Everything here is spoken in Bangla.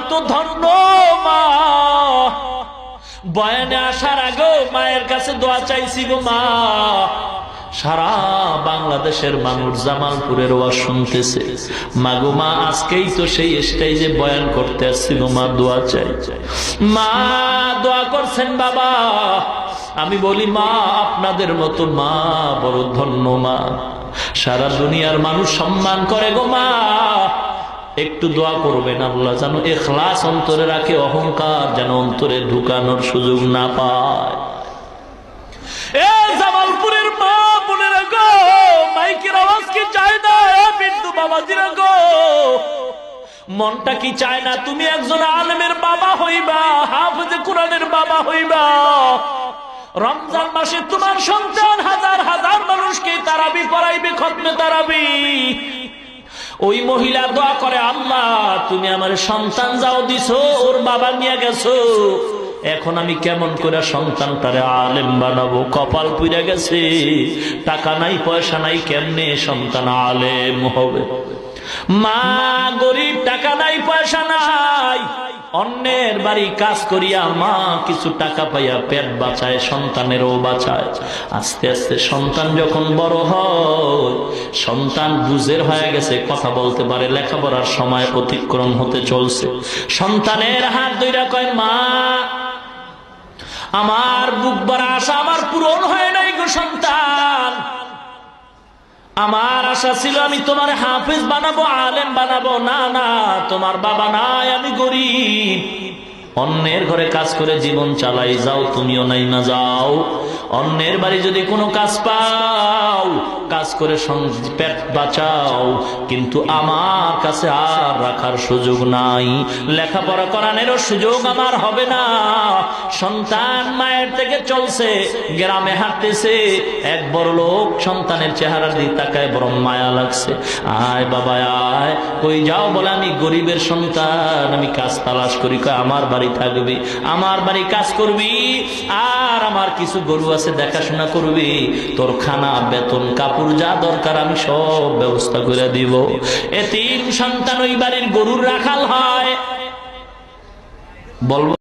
কত ধন্য মা। বয়ানে আসার আগেও মায়ের কাছে দোয়া চাইছি গো মা। সারা বাংলাদেশের মানুষ জামালপুরের ওয়াজ শুনতেছে। মাগো মা, আজকেই তো সেই স্টেজে বয়ান করতে আসছি গো মা, দোয়া চাই। মা দোয়া করছেন বাবা। আমি বলি মা, আপনাদের মতো মা বড় ধন্য মা, সারা দুনিয়ার মানুষ সম্মান করে গো মা। একটু দোয়া করবেন আল্লাহ যেন ইখলাস অন্তরে রাখে, অহংকার যেন অন্তরে ঢুকানোর সুযোগ না পায়। এ জামালপুরের মা বোনেরা গো, মাইকের আওয়াজ কি চায় না? বিন্দু বাবাজিরা গো, মনটা কি চায় না তুমি একজন আলেমের বাবা হইবা, হাফেজে কোরআনের বাবা হইবা? রমজান মাসে তোমার সন্তান হাজার হাজার মানুষকে তারাবি পড়াইবে, খতমে তারাবি। ওই মহিলা দোয়া করে, আল্লাহ তুমি আমার সন্তান যাও দিছো, ওর বাবা নিয়ে গেছো, এখন আমি কেমন করে সন্তানটারে আলেম বানাবো? কপাল পুড়ে গেছে, টাকা নাই পয়সা নাই, কেমনে সন্তান আলেম হবে? মা গরিব, টাকা নাই পয়সা নাই, অন্যের বাড়ি কাজ করিয়া মা কিছু টাকা পাইয়া পেট বাঁচায়, সন্তানেরও বাঁচায়। আস্তে আস্তে সন্তান যখন বড় হয়, সন্তান বুঝের হয়ে গেছে, কথা বলতে পারে, লেখাপড়ার সময় অতিক্রম হতে চলছে, সন্তানের হাত ধইরা কয়, মা আমার বুক ভরা আশা আমার পূরণ হয় নাই গো সন্তান। আমার আশা ছিল আমি তোমার হাফেজ বানাবো, আলেম বানাবো। না না, তোমার বাবা নাই, আমি গরিব, অন্যের ঘরে কাজ করে জীবন চালাই, যাও তুমিও নাই না যাও। অন্যের বাড়ি যদি কোনো কাজ পাও, কাজ করে পেট বাঁচাও, কিন্তু আমার কাছে আর রাখার সুযোগ নাই, লেখাপড়া করানোরও সুযোগ আমার হবে না। সন্তান মায়ের থেকে চলছে, গ্রামে হাঁটতেছে, এক বড় লোক সন্তানের চেহারা দিয়ে তাকায়, বড় মায়া লাগছে। আয় বাবা আয়, কই যাও? বলে আমি গরিবের সন্তান, আমি কাজ তালাশ করি। কয় আমার বাড়ি থাকবি, আমার বাড়ি কাজ করবি, আর আমার কিছু গরু আছে দেখাশোনা করবি, তোর খানা বেতন কাপড় যা দরকার আমি সব ব্যবস্থা করে দিব। এতিম সন্তান ওই বাড়ির গরুর রাখাল হয়। বলবো